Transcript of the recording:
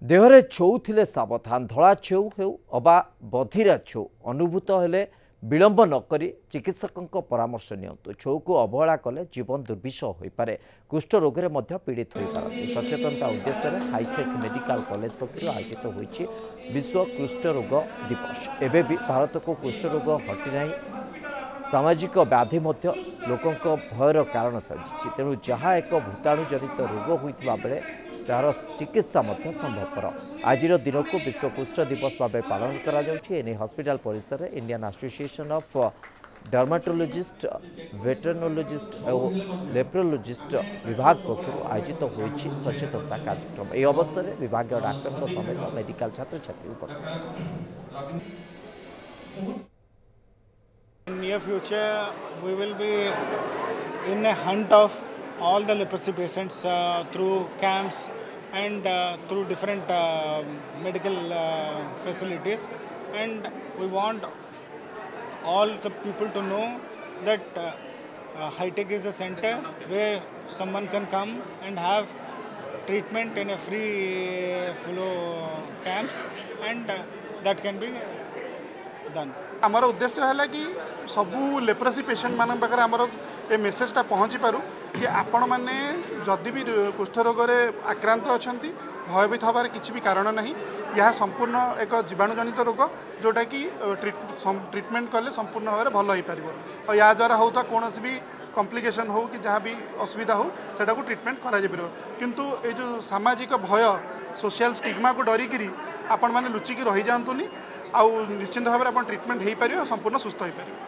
देहरे छौ थिले सावधान धला छौ हेउ अबा बधिरा छौ अनुभूत हेले विलंब नकरी चिकित्सकों परामर्श नियंतु। छौ को अवहेला कले जीवन दुर्विषह हो पारे, कुष्ठ रोग में पीड़ित हो पारती। सचेतनता उद्देश्य हाईटेक मेडिकल कॉलेज पक्षर आयोजित होइछि विश्व कुष्ठ रोग दिवस। एबे भी भारत को कुष्ठ रोग हटि नाही, सामाजिक व्याधि लोकों भयर कारण साजिश। तेणु जहाँ एक भूताणु जनित रोग होता बेले तार चिकित्सा संभवपर। आज दिन को विश्व कुष्ठ दिवस भाव पालन कर हॉस्पिटल परिसर में इंडियन एसोसिएशन ऑफ डर्माटोलॉजिस्ट, वेटरनोलॉजिस्ट और लेप्रोलॉजिस्ट विभाग पक्षर आयोजित होइछि सचेतनता कार्यक्रम। यह अवसर में विभाग डाक्तर समेत मेडिकल छात्र छात्री उपस्थित। In near future, we will be in a hunt of all the leprosy patients through camps and through different medical facilities, and we want all the people to know that HITEC is a center where someone can come and have treatment in a free flow camps, and that can be done. आमर उद्देश्य है कि सबू leprosy patient मान पाखे आमर ए मेसेजटा पहुँची पारू कि आपण मैंने जदि भी कुष्ठ रोग आक्रांत अच्छा भयभीत हबार किसी भी कारण नहीं। यह संपूर्ण एक जीवाणुजनित रोग जोटा कि ट्रीटमेंट कले संपूर्ण भाव भल हो पार और या द्वारा होता कौन भी कॉम्प्लिकेशन हो कि जहाँ भी असुविधा हो सेटा को ट्रीटमेंट करा जाय पार। किंतु ये जो सामाजिक भय सोशल स्टिग्मा को डरिकी आपण मैंने लुचिकी रही जातुनी, निश्चिंत भाव में ट्रीटमेंट हो पार, संपूर्ण सुस्थ हो पार।